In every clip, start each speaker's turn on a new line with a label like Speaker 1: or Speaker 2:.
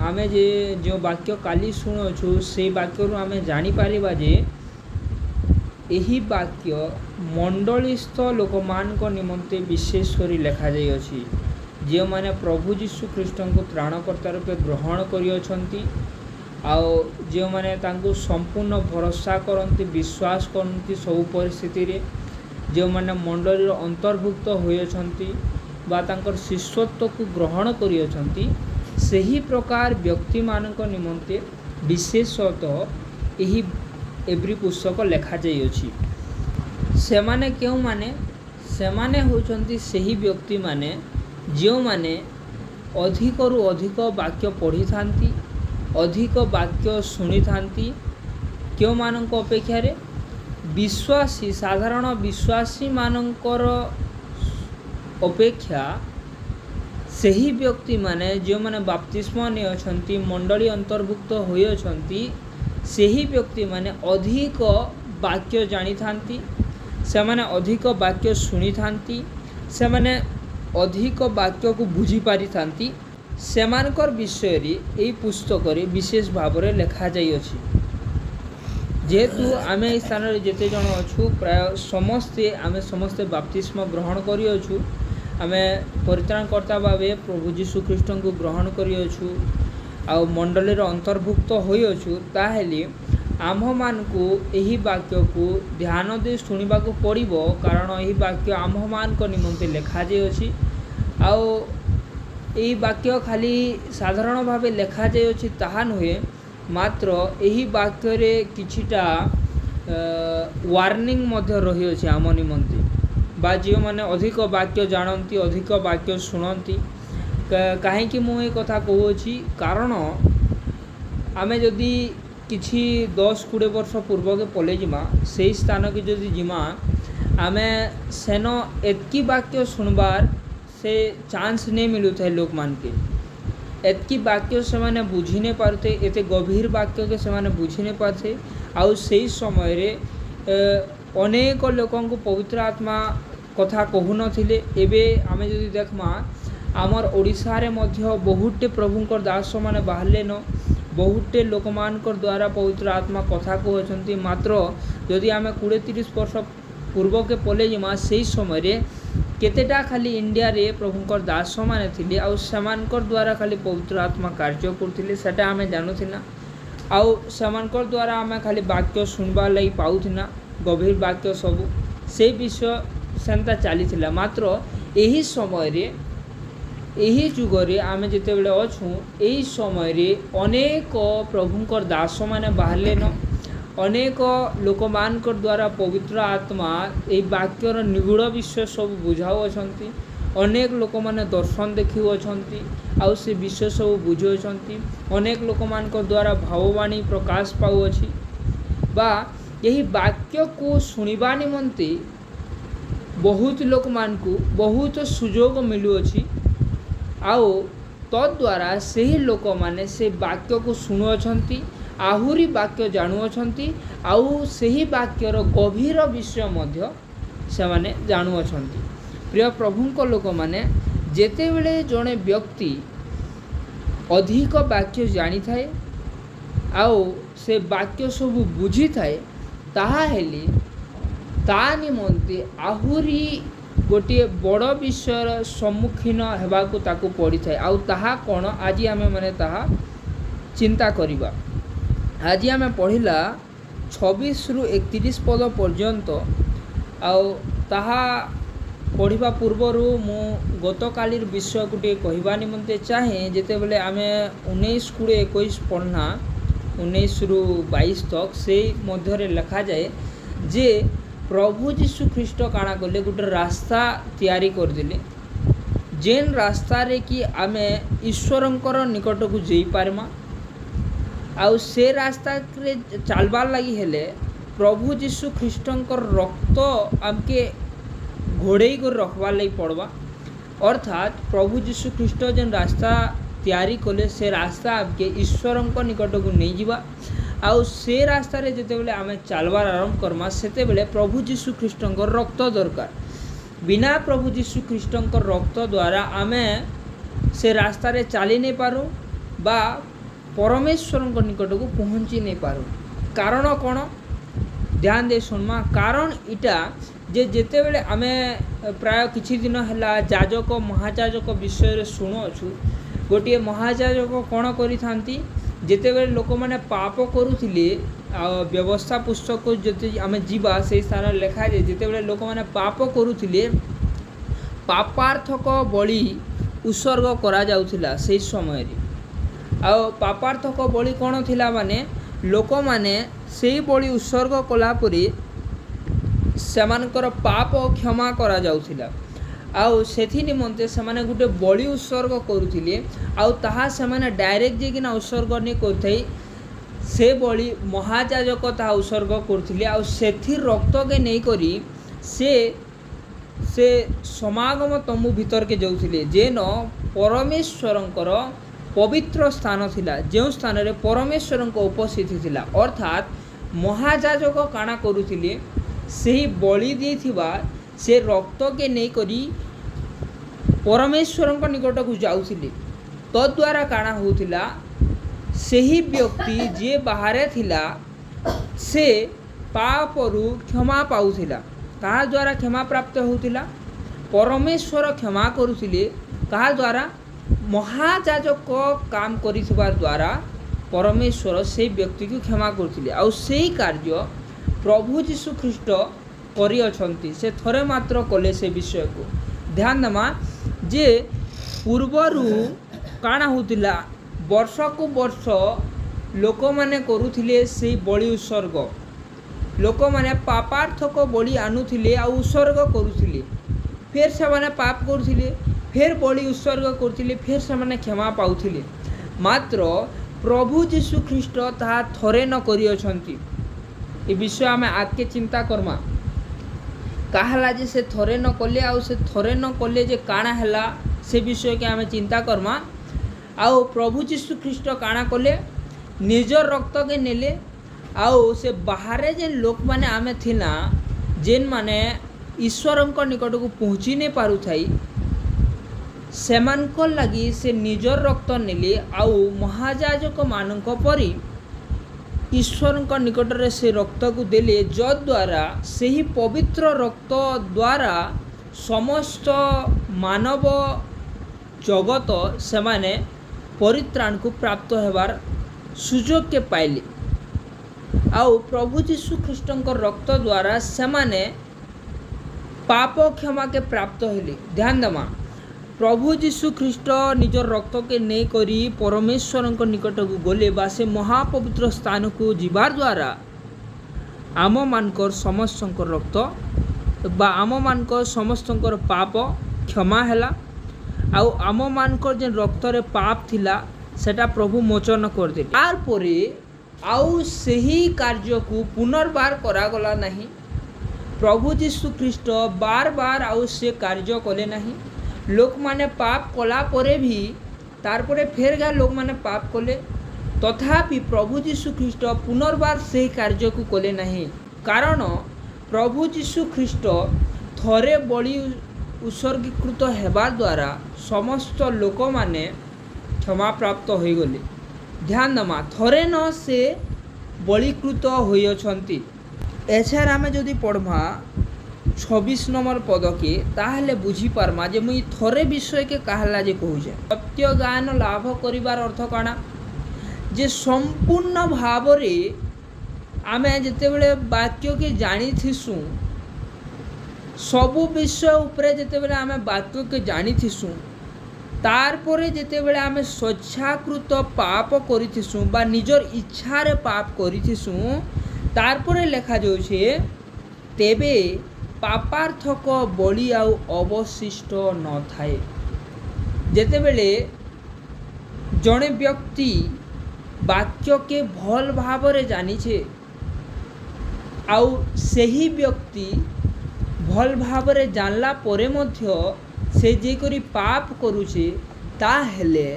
Speaker 1: आमे जे जो वाक्य काली शुणुछु से वाक्य आमे जानी पारिबा जे यही वाक्य मंडलीस्थ लोक मान निमंते विशेष करी लिखा जाई अछि जो माने प्रभु जीशु ख्रीष्ट को त्राणकर्ता रूपे ग्रहण करियछंती आओ जो माने तांको संपूर्ण भरोसा करती विश्वास करती सब परिस्थिति रे जो माने मंडली अंतर्भुक्त होयछंती बा तांकर शिष्यत्व को ग्रहण करियछंती सही प्रकार व्यक्ति मानक निमंते विशेषतः यही एवरी पुस्तक लिखा जाइए। सेमाने क्यों माने सेमाने होचंती सही व्यक्ति माने जो माने अधिक रु अधिक वाक्य पढ़ी थांती अधिक वाक्य शुणी थांती क्यों मानक अपेक्षा रे विश्वासी साधारण विश्वासी मानकर अपेक्षा सही व्यक्ति माने जो माने बाप्तिस्म ने अछंती मंडली अंतर्भुक्त होई अछंती सही व्यक्ति माने अधिक वाक्य जानी थांती से माने अधिक वाक्य शुणी थांती से माने अधिक वाक्य को बुझी पारि थांती सेमानकर विषय रे एई पुस्तक रे विशेष भाव रे लिखा जाई अछि। जेहेतु आमे ए स्थान रे जेते जण अछु प्राय समस्ते बाप्तिस्म ग्रहण करि अछु आमे परित्राणकर्ता भावे प्रभु जीशु ख्रीष्ट को ग्रहण करि अछु आ मंडली रे अंतर्भुक्त होई अछु ताहेली आम मान को यही वाक्य को ध्यान दे शुणा को पड़ो कारण यही वाक्य आम मान को निमंते लिखा जाई अछि आ यही वाक्य खाली साधारण भावे लिखा जाई अछि ताहा नुहे मात्र यही वाक्य रे किछिटा वार्निंग मध्य रही अछि आम निमंते बा जो माने अधिक वाक्य जानती अधिक वाक्य शुणती कहीं मु ए कथा कहूँ कारण आमे जदि किछि 10-20 वर्ष पूर्व के पले जिमा से स्थान के जदि जिमा आमे सेन एतकी वाक्य सुनबार से चांस नहीं मिलू थे लोक मान के एतकी वाक्य से माने बुझी नहीं पारते एते गभीर वाक्य के से माने बुझी नहीं पारते आउ सही समय रे अनेक लोकों को पवित्र आत्मा कथा कहु नथिले एबे आमे जदि देखमा आमर ओडिशा रे मध्य बहुटे प्रभुंकर दास माने बाहरले न बहुटे लोक मानकर द्वारा पवित्र आत्मा कथा कहउछंती मात्र जदि आमे 20-30 वर्ष पूर्व के पले जिमा सही समय रे केतेटा खाली इंडिया रे प्रभुंकर दास माने थिले आ समानकर द्वारा खाली पवित्र आत्मा कार्य करथिले सेटा आमे जानुथिना आ समानकर द्वारा आमे खाली वाक्य सुनबा लई पाउथिना गभीर वाक्य सब से विषय सेंता चली मात्र यही समय रे यही जुगरे आमे जिते बेले अछु यही समय रे अनेक प्रभुंकर दास माने बाहरले न अनेक लोक मानकर द्वारा पवित्र आत्मा ए वाक्यर निगूढ़ विषय सब बुझाऊ अछंती अनेक लोक माने दर्शन देखिउ अछंती आउ से विषय सब बुझो अछंती अनेक लोक मानकर द्वारा भाववाणी प्रकाश पाउ अछि बा यही वाक्य को सुनिबा निमंते बहुत लोक मान को बहुत सुजोग मिलु अछि आओ तद्वारा सही लोक माने से वाक्य को शुणु अछंती आहुरी वाक्य जाणु अछंती आउ सही वाक्यर गभीर विषय मध्य से माने जाणु अछंती। प्रिय प्रभुंक लोक माने जेते बेले जणे व्यक्ति अधिक वाक्य जानी थाए आओ से वाक्य सब बुझी थाए ताहा हेली ता निमंते आहुरी गोटे बड़ विषय सम्मुखीन हेबाकू ताकू पड़ी थाए आउ ताहा कोन आज आमे माने ताहा चिंता करिबा। आज आमे पढ़िला 26 रु 31 पद पर्यंत आउ ताहा पढ़िबा पूर्वरु मु गतकालीर विषय गोटे कहवा निमंते चाहे जेते बेले आमे 19-21 पढ़ना 19 रु 22 तक से मध्य रे लिखा जाए जे प्रभु जीशु ख्रीष्ट काना कले गोटे रास्ता तैयारी कर दिले जेन रास्ता रे कि आमे ईश्वरंकर निकट को जई पारमा आउ से रास्ता रे चलबार लगी हेले प्रभु जीशु ख्रीष्टंकर रक्त आमके घोड़े कर रखबार लगी पड़वा अर्थात प्रभु जीशु ख्रीष्ट जेन रास्ता तैयारी कले से रास्ता आमके ईश्वरंक निकट को नहीं जीवा आउ से रास्ता रे जेते बेले आमे चलबार आरंभ करमा सेते बेले प्रभु जीशु ख्रीष्टंकर रक्त दरकार बिना प्रभु जीशु ख्रीष्टंकर रक्त द्वारा आमे से रास्ता रे चली नहीं पारू बा परमेश्वर निकट को पहुँची नहीं पारू। कारण कौन ध्यान दे सुनमा। कारण इटा जे जेते बेले आमे प्राय किछि दिन हला जाजक महाजाजक विषय शुणुछु। गोटे महाजाजक कौन करि थांती जेते बेले लोक माने पाप करुथिले व्यवस्था पुस्तक जति आमे जीवा से स्थान लिखा जे जेते बेले लोक माने पाप करुथिले पापार्थक बलि उत्सर्ग करा जाउथिला से समय रे। आ पापार्थक बलि कौन थिला माने लोक माने से बलि उत्सर्ग कला परे सेमानकर पाप क्षमा करा जाउथिला। आउ सेथि निमंते सेमाने गुटे बलि उत्सर्ग करुथिले आउ ताहा सेमाने डायरेक्ट जेकिना उत्सर्ग नै करथै से बलि महाजाजक ताहा उत्सर्ग करथिले। आउ सेथि रक्त के नै करी से समागम तंबू भीतर के जाउथिले जेन परमेश्वरंकर पवित्र स्थान थिला जो स्थान रे परमेश्वरंक उपस्थिति थिला। अर्थात महाजाजक काना करुथिले सेही बलि देथिबा से रक्त के नै करी परमेश्वरंक निकट को जाउथिले। तद्वारा काना होथिला सेही व्यक्ति जे बाहरे थिला से पापरु क्षमा पाउथिला। कहा द्वारा क्षमा प्राप्त होतिला परमेश्वर क्षमा करुथिले। कहा द्वारा महाजाजक काम करिथिबा द्वारा परमेश्वर से व्यक्ति को क्षमा करुथिले। आ सेही कार्य प्रभु जीशु ख्रीष्ट करि अछंती से थरे मात्र कले से विषय को ध्यान देमा जे पूर्वरु काना होतिला वर्ष को वर्ष लोक माने करुथिले से बलि उत्सर्ग। लोक माने पापार्थक बलि आनुथिले आ उत्सर्ग करुथिले। फिर से माने पाप करुथिले फिर बलि उत्सर्ग करुथिले फिर से माने क्षमा पाउथिले। मात्र प्रभु जीशु ख्रीष्ट ताहा थरे न करि अछंती। ए विषय आमे आके चिंता करमा काहला जे से थरे न कले आ से थरे न कले जे काना हैला से विषय के आमे चिंता करमा। आउ प्रभु जीशु ख्रीष्ट काना कले निज रक्त के नेले आउ से बाहरे जे लोक माने आमे थिना जेन माने ईश्वरंक निकट को पहुँची नहीं पारु थाई सेमानक लगी से निजर रक्त नेले आउ महाजाजक मानक परी ईश्वरंक निकट रे से रक्त को देले जद्वारा से ही पवित्र रक्त द्वारा समस्त मानव जगत से माने परित्राण को प्राप्त होबार सुजोग के पाइले। आउ प्रभु जीशु ख्रीष्टंक रक्त द्वारा से माने पाप क्षमा के प्राप्त हेले। ध्यान देमा प्रभु जीशु ख्रीष्ट निज रक्त के नहीं करी परमेश्वरंक निकट को गले बा से महापवित्र स्थान को जीवार द्वारा आम मानकर समस्त रक्त बा आम मानकर समस्त पाप क्षमा हैला। आउ आम मानकर जे रक्त रे पाप थिला सेटा प्रभु मोचन कर दे। तार परे आउ सही कार्य को पुनर्बार करागला नहीं। प्रभु जीशु ख्रीष्ट बार बार आउ से कार्य कले नहीं। लोक माने पाप कला परे भी तार परे फेर गा लोक माने पाप कले तथापि प्रभु जीशु ख्रीष्ट पुनर्बार से कार्य को कले नहीं। कारण प्रभु जीशु ख्रीष्ट थरे बलि उत्सर्गीकृत हेबार द्वारा समस्त लोक माने क्षमा प्राप्त हो गले। ध्यान दमा थरे न से बलिकृत होई अछंती। एछार आमे जदि पढ़मा 26 नंबर पद के ताहले बुझी पारमा जे मुई थरे विषय के कहला जे कहूजे सत्य ज्ञान लाभ करिवार अर्थ काना जे संपूर्ण भाव रे आमे जते बेले वाक्य के जानी थिसु सबु विषय उपरे जते बेले आमे वाक्य के जानी थिसु तार परे जते बेले आमे स्वच्छाकृत पाप करिथिसु बा निजर इच्छा रे पाप करिथिसु तार परे लेखा जाउछे तेबे पापार्थक बलि आउ अवशिष्ट न थाए। जेते बेले जड़े व्यक्ति वाक्य के भल भाव रे जानी छे आउ सही व्यक्ति भल भाव रे जानला परे मध्य से जे करी पाप करूछे ताहेले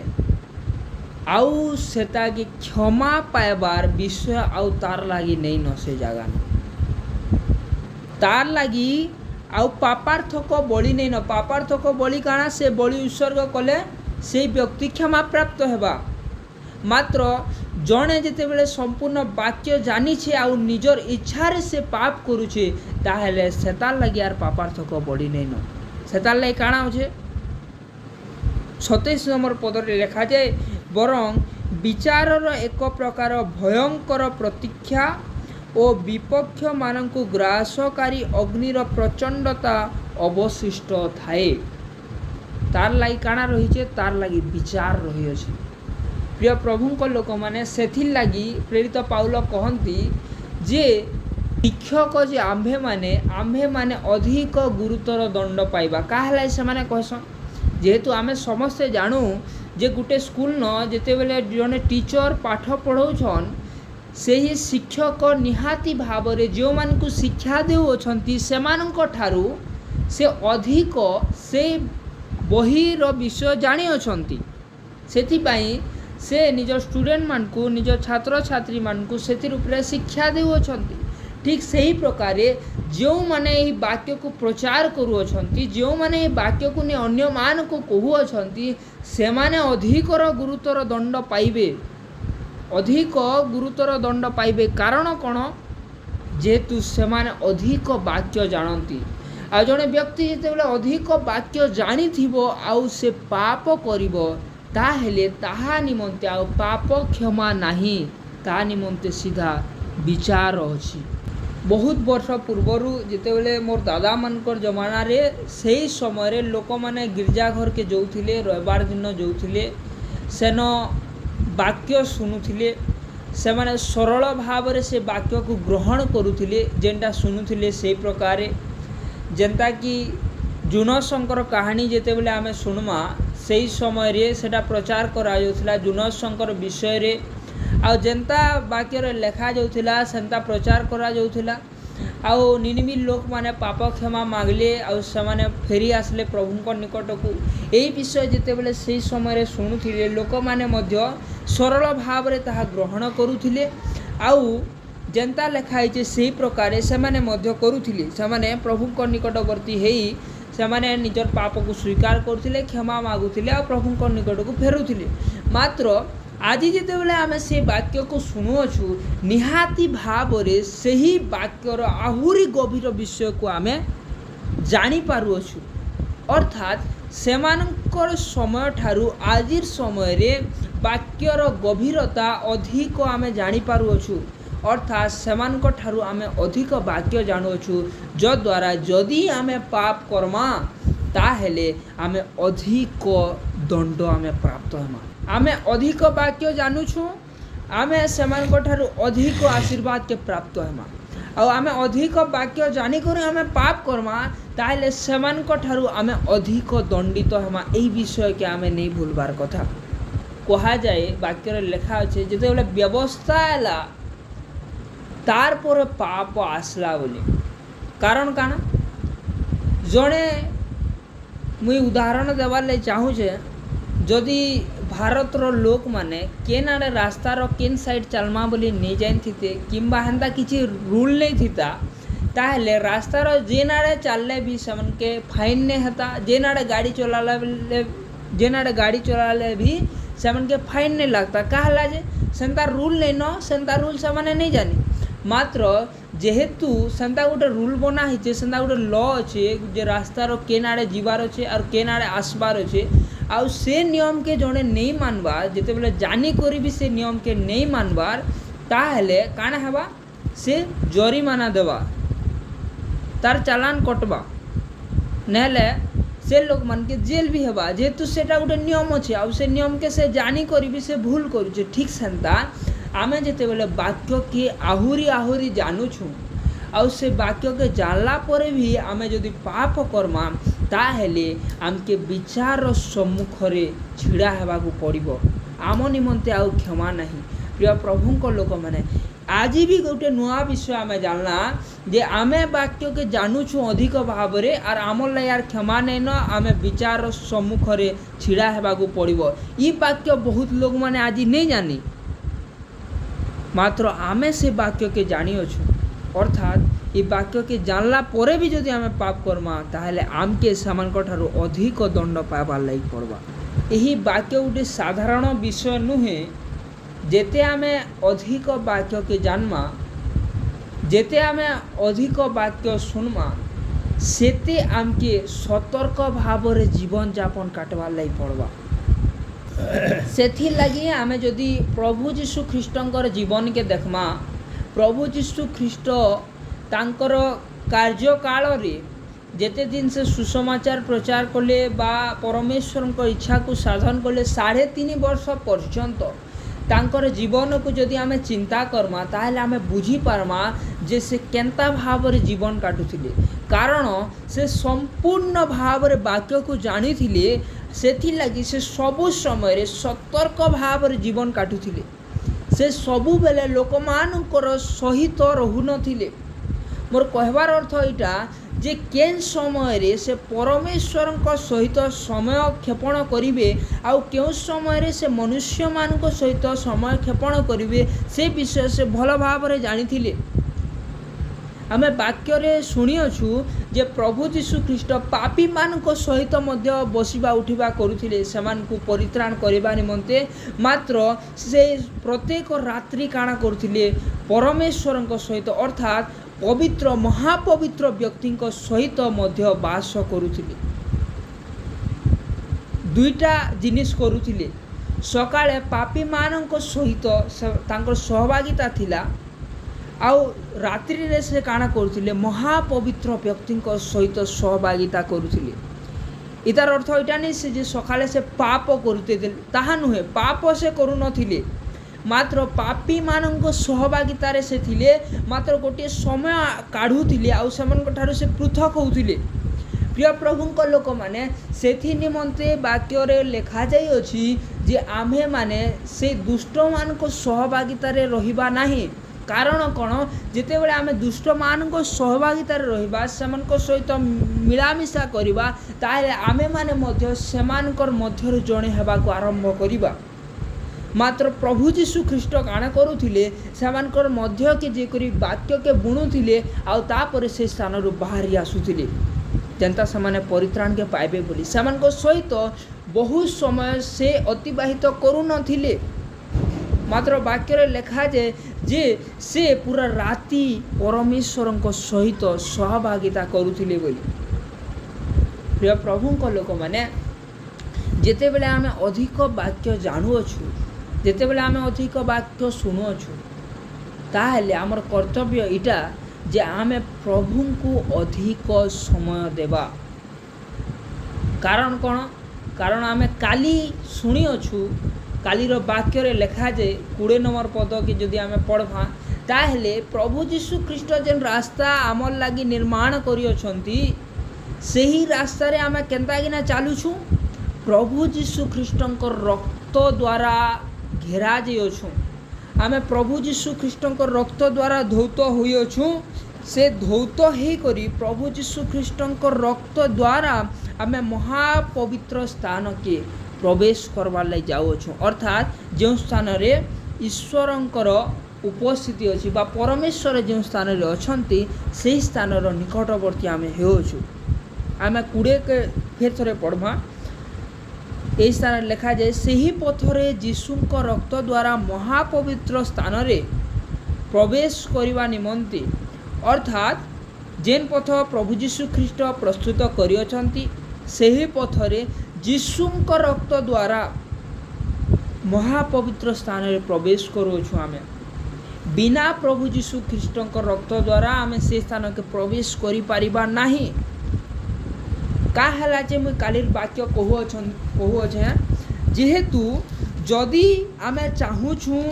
Speaker 1: आउ सेता के क्षमा पाइबार विषय आउ तार लागी नहीं न से जागा तार लगी आउ पापार्थक बलि नहीं न। पापार्थक बलि काना से बलि उत्सर्ग कले से व्यक्ति क्षमा प्राप्त हेबा मात्र जड़े जितेबले संपूर्ण वाक्य जानी आउ निजर इच्छार से पाप करुचे ताहले सेतार लगी यार पापार्थक बढ़ी नहीं न सेतार लगी काଣା होचे 27 नंबर पदर लिखा जाए बरं विचारर एक प्रकार भयंकर प्रतीक्षा और विपक्ष मानक ग्रासकारी अग्निर प्रचंडता अवशिष्ट थाए तार लगी काଣା रही तार लगी विचार रही अछि। प्रिय प्रभु लोक मैंने से लगी प्रेरित पाउल कहती जे शिक्षक जे आम्भे माने अधिक गुरुतर दंड पाइबा काहे से माने कहसन जेहेतु आमे समस्ते जानू जे गुटे स्कूल न जेतेबेले जने टीचर पाठ पढ़ाउछन से ही शिक्षक निहाती भाव रे जो मान को शिक्षा देउछंती सेमानक ठारू से अधिक से बहिर विषय जानी अछंती सेथिपाई से निज स्टूडेंट मान को निज छात्र छात्री मान को सेतिर उपरे शिक्षा देउछंती। ठीक सही प्रकार जो माने यही वाक्य को प्रचार करुअछंती जो माने यही वाक्य को ने अन्य मान को कहउछंती से माने अधिकर गुरुतर दंड पाइबे अधिक गुरुतर दंड पाइबे कारण कौन जेहेतु से माने अधिक वाक्य जानती आ जड़े व्यक्ति जितेबाला अधिक वाक्य जानी थिबो आउ से पाप करिवो ताहेले ताहा निमंते आउ पाप क्षमा नहीं ता निमंते सीधा विचार अछि। बहुत वर्ष पूर्वरु जितेबले मोर दादा मानकर जमाना रे सही समय रे लोक माने गिरजाघर के जाउथिले रविवार दिन जाउथिले सेन वाक्य शुणुथिले से माने सरल भाव रे से वाक्य को ग्रहण करुथिले जेनटा शुणुथिले से प्रकार जेनता कि जुनस शंकर कहानी जितेबले आमे शुणमा सही समय रे सेटा प्रचार करा जाउथिला जुनस शंकर विषय रे आ जेनता वाक्य रे लेखा जाउथिला सेनता प्रचार करा जाउथिला आउ निनिमी लोक माने पाप क्षमा मांगले आउ से फेरी आसले प्रभुଙ୍କ निकट को यही विषय जितेबले से समय रे शुणुथिले लोक माने मध्य सरल भाव रे ताहा ग्रहण करुथिले आउ जेनता लेखाई से प्रकार से माने मध्य करुथिले से माने प्रभुଙ୍କ निकटवर्ती हेई से माने निजर पाप को स्वीकार करुथिले क्षमा मागुथिले आ प्रभुଙ୍କ निकट को फेरुथिले। मात्र आज जितेबले आमे से वाक्य को शुणुअछु निहाती भाव रे सही वाक्यर आहुरी गभीर विषय को आमे जानी पारुअछु अर्थात सेमानकर समय ठारू आजिर समय रे वाक्यर गभीरता अधिक आमे जानी पारुअछु अर्थात सेमानक ठारू आमे अधिक वाक्य जानुअछु जद्वारा जदि आमे पाप कर्मा ताहेले आमे अधिक दंड आमे प्राप्त हेमा आमे अधिक वाक्य जानुछु आमे सेमानक ठारू अधिक आशीर्वाद के प्राप्त हेमा आ आमे अधिक वाक्य जानी कर आमे पाप कर्मा ताहेले सेमानक ठारू आमे अधिक दंडित हेमा एही विषय के आमे नहीं भूलबार कथा कहा जाए वाक्य लेखा अच्छे जितेबले व्यवस्था आला तार पर पाप आसला बोली कारण काना जड़े मुई उदाहरण देवार ले चाहूचे जदि भारतर लोक माने केन आड़े रास्तार केन साइड चलमा बोली नहीं जानी किंबा हेन्ता किसी रूल नहीं थिता ताहले रास्तार जेन आड़े चलले भी सेमन के फाइन नहीं हेता जेन आड़े गाड़ी चलाले भी सेमन के फाइन नहीं लगता कहला जे सेंता रूल नहीं न सेंता रूल से नहीं जानी मात्र जेहेतु सेंता गोटे रूल बना है सेंता गोटे लॉ अच्छे जे रास्तार केन आड़े जीवार अच्छे और केन आड़े आसबार अच्छे आउ से नियम के जड़े नहीं मानबार जितेबले जानी करी भी से नियम के नहीं मानबार ताहले काना हेबा से जरिमाना देवा तार चालान कटबा नहले से लोक मान के जेल भी हेबा जेहेतु सेटा गोटे नियम अच्छे आउ से नियम के से जानी करी भी से भूल करुचे ठीक सेंता आमे जितेबले वाक्य के आहुरी आहुरी जानूछु आउ से वाक्य के जानला परे भी आमे जदि पाप कर्मा ताहेले आमके विचार सम्मुख रे छिड़ा हेबा को पड़िबो आम निमंते आउ क्षमा नहीं। प्रिय प्रभुଙ୍କ लोक माने आज भी गोटे नुआ विषय आमे जानला जे आमे वाक्य के जानूछु अधिक भाव रे आर आमर ला यार क्षमा नहीं न आमे विचार सम्मुख रे छिड़ा हेबा को पड़िबो ई वाक्य बहुत लोग माने आज नहीं जानी मात्र आमे से वाक्य के जानी अछु अर्थात ये वाक्य के जानला परे भी जदि आमे पाप कर्मा ताहले आमके सेमानक ठारू अधिक दंड पाइबार लागि पड़बा। यही वाक्य गोटे साधारण विषय नुहे जेते आमे अधिक वाक्य के जानमा, जेते आमे अधिक वाक्य सुनमा, सेते आमके सतर्क भाव रे जीवन यापन काटवार लगी पड़वा। सेथि लगी आमे जदि प्रभु जीशु ख्रीष्टंकर जीवन के देखमा, प्रभु जीशु ख्रीष्ट तांकर कार्यकाल रे जेते दिन से सुसमाचार प्रचार कले बा परमेश्वर इच्छा को साधन कले 3.5 वर्ष पर्यंत तांकर जीवन को जदि आमे चिंता करमा, ताहले आमे बुझी पारमा जे से केंता भाव रे जीवन काटुथिले। कारण से संपूर्ण भाव रे वाक्य को जानी थिले, सेथि लगी से सबु समय रे सतर्क भाव रे जीवन काटुथिले। से सबु बेले लोक मानकर सहित रहु नथिले। मोर कहबार अर्थ इटा जे केन समय रे से परमेश्वर सहित समय क्षेपण करिवे आउ केउ समय रे से मनुष्य मानक सहित समय क्षेपण करिवे, से विषय से भल भाव रे जानिथिले। आमे वाक्य रे सुनिअछु जे प्रभु जीशु ख्रीष्ट पापी मानक सहित मध्य बसिबा उठिबा करुथिले, सेमानकु परित्राण करिबा निमंते। मात्र से प्रत्येक रात्रि काना करुथिले परमेश्वरक सहित अर्थात पवित्र महापवित्र व्यक्ति सहित मध्य वास करुथिले। दुईटा जिनिस करुथिले। सकाळे पापी मानक सहित तांकर सहभागिता थिला, आउ रात्रि रे से काना करुथिले महापवित्र व्यक्ति सहित सहभागिता करुथिले। इतार अर्थ इटा नहीं से जे सकाळे से पाप करुते ताहा नुहे, पाप से करू नथिले, मात्र पापी मानक सहभागिता रे से थिले, मात्र गोटे समय काढुथिले आउ सेमनक ठारु से पृथक होउथिले। प्रिय प्रभुंक लोक माने सेथि निमंते वाक्य रे लेखा जाई अछि जे आम्हे माने से दुष्ट मानक सहभागिता रे रहिबा नाही। कारण कौन, जिते बड़े आमे दुष्ट मानक सहभागिता रे रहिबा, सेमनक सहित मिलामिशा करिबा, ताहे आमे माने मध्य सेमानकर मध्य जणे हेबाको आरंभ करिबा। मात्र प्रभु जीशु ख्रीष्ट काना करुथिले, सेमानकर मध्य के जे करी वाक्य के बुणुथिले आउ तापर से स्थान रु बाहरी आसुथिले, जनता समाने परित्राण के पाइबे बोली सेमानक सहित बहुत समय से अतिबाहित करू नथिले। मात्र वाक्य रे लेखा जे से पूरा राति परमेश्वर सहित सहभागिता करुथिले बोली। प्रिय प्रभुंक लोक माने जेते बेले आमे अधिक वाक्य जानुअछु, जेते बेले आमे अधिक वाक्य सुनुअछु, ताहेले आमर कर्तव्य इटा जे आमे प्रभुंकु अधिक समय देबा। कारण कौन, कारण आमे काली सुनिअछु, कालीर वाक्य रे लेखा जे 20 नंबर पद के जदि आमे पढ़वा, ताहेले प्रभु जीशु ख्रीष्ट जेन रास्ता आमर लागी निर्माण करिअछंती, सेही रास्ता रे आमे केनता किना चालुछु, प्रभु जीशु ख्रीष्टंकर रक्त द्वारा घेरा जेअछु। आमे प्रभु जीशु ख्रीष्टंकर रक्त द्वारा धौत होइअछु। से धौत हे करी प्रभु जीशु ख्रीष्टंकर रक्त द्वारा आमे महापवित्र स्थान के प्रवेश करवार लगी जाऊँ। अर्थात जो स्थान रे ईश्वरंकर उपस्थिति अच्छी बा परमेश्वर जो स्थान रे अछंती, से स्थान निकटवर्ती आमे हेउछु। आमे 20 के फेर थरे पढ़वा, ए स्थान लेखा जाए सही पथरे जीशुंक रक्त द्वारा महापवित्र स्थान रे प्रवेश करने निमंते, अर्थात जेन पथ प्रभु जीशु ख्रीष्ट प्रस्तुत करिअछंती, सही पथरे जीशुंक रक्त द्वारा महापवित्र स्थान रे प्रवेश करूछु। आमे बिना प्रभु जीशु ख्रीष्टंक रक्त द्वारा आमे से स्थान के प्रवेश करि परिबा नाही। का हला जे मुई कालीर वाक्य कहूअछे, जेहेतु जदि आमे चाहूछु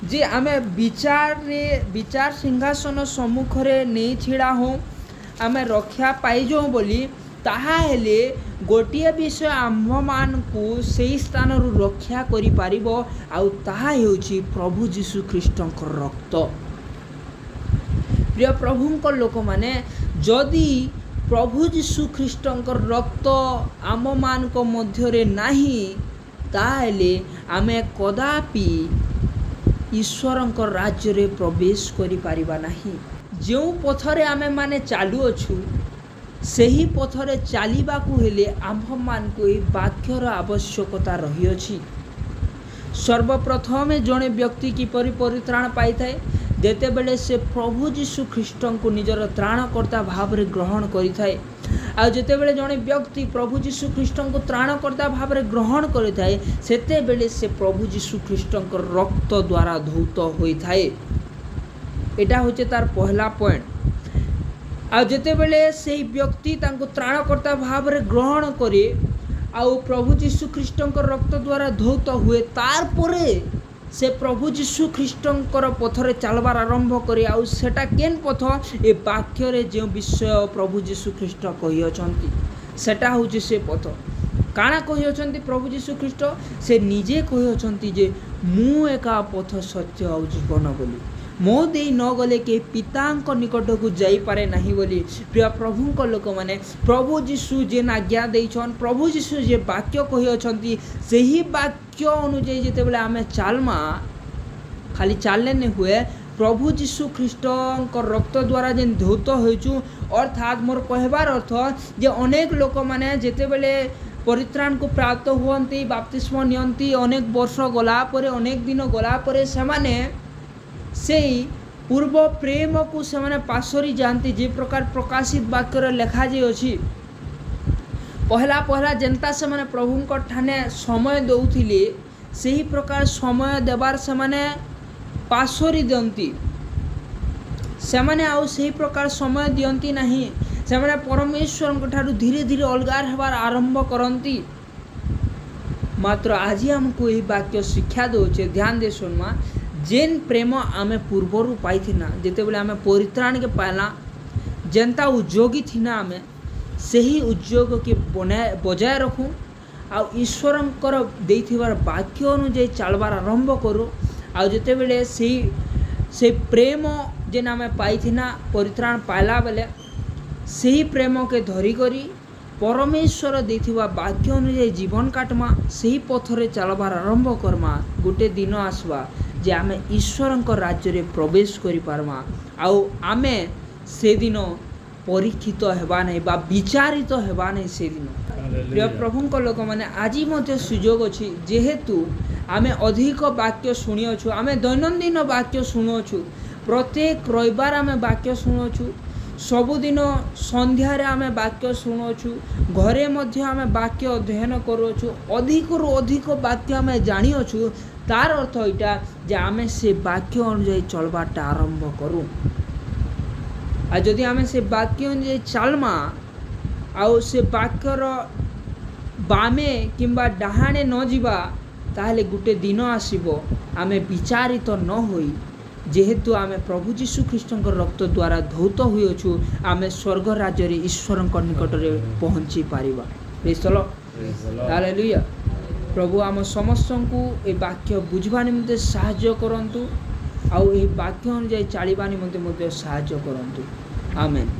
Speaker 1: जे आमे विचार सिंहासन सम्मुख रे नहीं छिड़ा हो, आमे रक्षा पाई जाऊँ बोली, ताहा हेले गोटिए विषय आम्भ मानकु सेही स्थान रु रक्षा करि पारिबो, आउ ताहा हेउछि प्रभु जीशु ख्रीष्टंक रक्त। प्रिय प्रभुंक लोक माने जदि प्रभु जीशु ख्रीष्टंक रक्त आम मानक मध्य रे नाही, ताहेले आमे कदापि ईश्वरंक राज्य रे प्रवेश करि पारिबा नाही। जो पथरे आमे माने चालुअछु, सही पथरे चलवाकू हेले आम्भ मानकु ए वाक्यर आवश्यकता रही अछि। सर्वप्रथम जड़े व्यक्ति किपरि परित्राण पाई थाए जेतेबेले से प्रभु जीशु ख्रीष्ट को निजर त्राणकर्ता भाव में ग्रहण करिथाए। आ जेतेबेले जड़े व्यक्ति प्रभु जीशु ख्रीष्ट को त्राणकर्ता भाव में ग्रहण करिथाए सेतेबेले से प्रभु जीशु ख्रीष्ट रक्त द्वारा धौत होइथाए। एटा होचे तार पहला पॉइंट। आ जेतेबेले से व्यक्ति तांको त्राणकर्ता भाव में ग्रहण करे आउ प्रभु जीशु ख्रीष्ट रक्त द्वारा धौत हुए तार परे से प्रभु जीशु ख्रीष्ट पथरे चलबार आरंभ करे। आउ सेटा केन पथ ए वाक्य रे जो विषय प्रभु जीशु ख्रीष्ट कहि अछंती सेटा होची से पथ। काना कहि अछंती प्रभु जीशु ख्रीष्ट से निजे कहि अछंती जे मु एका पथ सत्य आउ जीवन बोली मो दे न गले के पिता निकट को जाई पारे नहीं बोली। प्रिय प्रभु लोक मैंने प्रभु जीशु जेन आज्ञा देछन प्रभु जीशु जे वाक्य कहि अछंती सही वाक्य अनुଯାୟୀ जेतेबेले आमे चालमा खाली चालले नहीं हुए प्रभु जीशु ख्रीष्ट रक्त द्वारा जेन धौत होइछु अर्थात मोर कहबार अर्थ जे अनेक लोक माने जेतेबेले परित्राण को प्राप्त हुअंती बाप्तिस्म नियंती अनेक वर्ष गला परे अनेक दिन गला परे सेमाने से पूर्व प्रेम को से पासरी जानती जे प्रकार प्रकाशित वाक्य लेखा जे अछि पहला पहला जनता से माने प्रभु ठाने समय दौथिले सही प्रकार समय देवार से माने पासरी दियंती से माने आउ सही प्रकार समय दियंती नहीं से माने परमेश्वर ठारू धीरे धीरे अलगार हेबार आरंभ करंती। मात्र आज हमको यही वाक्य शिक्षा दौचे ध्यान दे सुनमा जेन प्रेम आमे पूर्वर पाई थिना जेतेबेले आमे परित्राण के पाला जनता उद्योगी थिना आमे सही उद्योग के बजाय रखूँ आ ईश्वरंकर देथिबार वाक्य अनुଯାୟୀ चलबार आरंभ करूँ आ जेतेबेले से प्रेम जेन आमे पाई थिना परित्राण पाइला बेले सही प्रेम के धरी करी परमेश्वर देथिबा वाक्य अनुଯାୟୀ जीवन काटमा सही पथरे चलबार आरंभ करमा गोटे दिन आसवा जे आमे ईश्वरंक राज्य रे प्रवेश करि पारमा आउ आमे से दिन परीक्षित हेबा नहीं बा विचारित हेबा नहीं से दिन। प्रिय प्रभु लोक माने आज मते सुयोग अछि जेहेतु आमे अधिक वाक्य शुणी अछु आमे दैनंदिन वाक्य शुणुछु प्रत्येक रविवार आमे वाक्य शुणुछु सबुदिन संध्यारे आमे वाक्य शुणुछु घरे मध्य आमे वाक्य अध्ययन करूछु अधिक रु अधिक वाक्य आमे जानी अछु तार अर्थ इटा जे आमे से वाक्य अनुଯାୟୀ चलबाटा आरंभ करूँ आ जदि आमे से वाक्य अनुଯାୟୀ चलमा आउ से वाक्यर बामे किंबा डाहाणे न जीवा ताहले गुटे दिन आसीबो आमे विचारित न होई जेहेतु आमे प्रभु जीशु ख्रीष्ट रक्त द्वारा धौत हुई अछु आमे स्वर्ग राज्य रे ईश्वर निकट रे पहुँची पारिबा। Praise the Lord hallelujah. प्रभु आम समस्त को ए वाक्य बुझवा निमंते साहाय्य करंतु आउ ए वाक्य अनुଯାୟୀ चलवा निमंते साहाय्य करंतु आमेन।